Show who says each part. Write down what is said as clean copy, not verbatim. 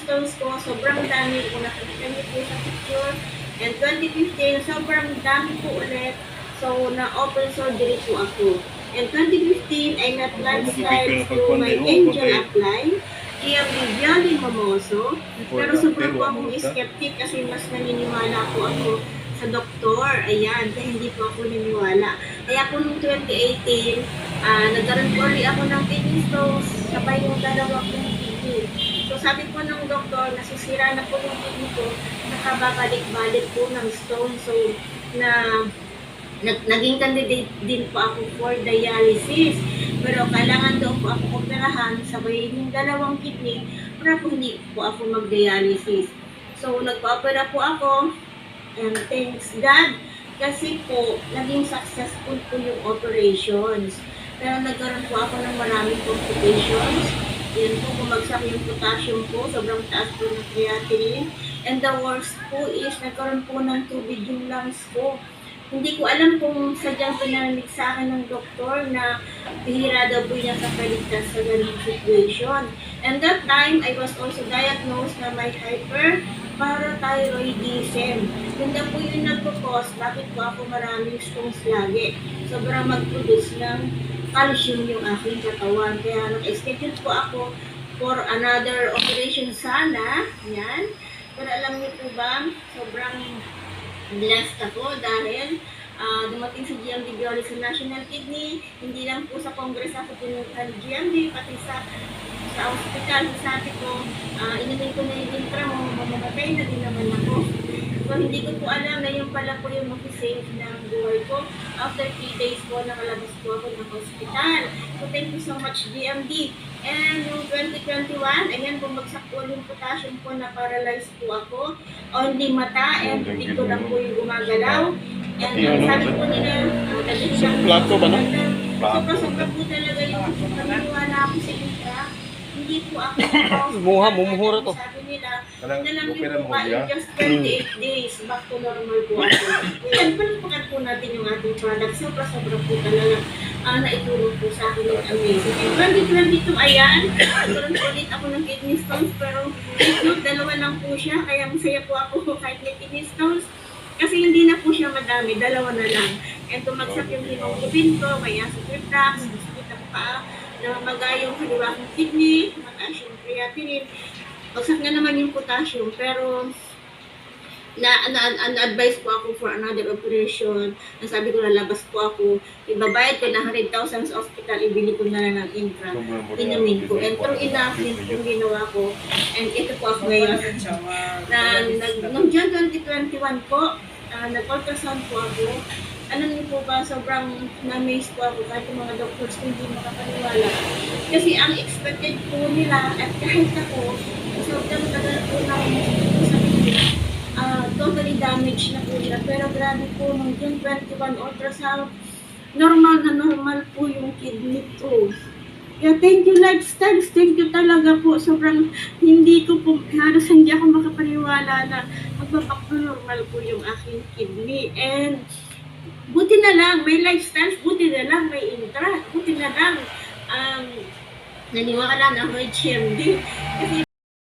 Speaker 1: stones ko, sobrang dami po, nakikita niyo po sa picture. And 2015, sobrang dami po ulit. So, na-open surgery po ako. And 2015, I met landslides through my angel upline, GMD Bialy Mamoso. Pero sobrang po akong skeptic kasi mas naniniwala po ako sa doktor. Ayan, kaya hindi po ako naniniwala. Kaya po noong 2018, nagkaroon po ulit ako ng kidney stones, sabay yung dalawa kong kidney. So sabi po ng doktor, nasisira na po yung kidney ko, nakababalik-balik po ng stone. So, naging candidate din po ako for dialysis. Pero kailangan daw po ako operahan, sabay yung dalawang kidney, para po hindi po ako mag-dialysis. So, nagpa-opera po ako, and thanks God, kasi po, naging successful po yung operations. Pero nagkaroon po ako ng maraming complications. Yan po, bumagsak yung potassium po, sobrang taas po ng creatinine. And the worst po is, nagkaroon po ng tubig yung lungs ko. Hindi ko alam kung sadyang pinarinig sa akin ng doktor na bihira daw po niya sa kaligtas sa ganung situation. And that time, I was also diagnosed na may hyperparathyroidism. Yun na po yung nagpo-cause bakit po ako maraming stones lagi. Sobrang mag-produce ng calcium yung aking katawan. Kaya nag-schedule po ako for another operation sana. Yan. Pero alam niyo po ba, sobrang blessed ako dahil dumating sa GMD Bialy sa National Kidney, hindi lang po sa Congress ako pinuntan GMD, pati sa hospital. Sabi ko, inumin ko na yung intra mo, mamamatay na din naman ako. So, hindi ko po alam na yung pala po yung mag-save ng buhay ko. After 3 days po, nakalabas po ako ng hospital. So, thank you so much, GMD. And yung 2021, ayan, bumagsak po yung potassium po, na-paralyzed po ako. Only mata, and hindi ko lang po yung gumagalaw. And sabi po nila,
Speaker 2: plato ba na?
Speaker 1: sobra po talaga yung paniniwala ako sa intra. Hindi po ako
Speaker 2: Mumuhura to.
Speaker 1: Sabi nila, nalang yung po in just 28 days, back to normal po ako. Yan, palipakan po natin yung ating product. Sobra-sobra po talaga naitulong po sa akin yung amazing. And 2022, ayan, nagkaroon po ulit ako ng kidney stones, pero dalawa lang po siya, kaya masaya po ako kahit may kidney stones. Kasi hindi na po siya madami, dalawa na lang. And tumagsak yung hemoglobin ko, may acid reflux, hospital ako pa, namamaga yung kaliwa kong kidney, mataas yung creatinine, bagsak na naman yung potassium, pero na-advise po ako for another operation. Nasabi ko, lalabas po ako, ibabayad ko na 100,000 sa hospital, ibili ko na lang ng intra, inamin ko. And true enough, yun yung ginawa ko. And ito po ako ngayon. Noong June 2021 po, nag-ultrasound po ako. Alam niyo po ba, sobrang na-amaze po ako kahit yung mga doctors ko hindi makapaniwala. Kasi ang expected po nila, at kahit ako, sobrang tagal po na sa kidney, totally damaged na po siya. Pero grabe po, nung June 21 ultrasound, normal na normal po yung kidney ko. Kaya thank you Lifestyles, thank you talaga po. Sobrang hindi ko po, halos hindi ako makapaniwala na magpapaknormal po yung aking kidney. And buti na lang, may Lifestyles, buti na lang, may intra, buti na lang, naniwala na ako GMD. Kasi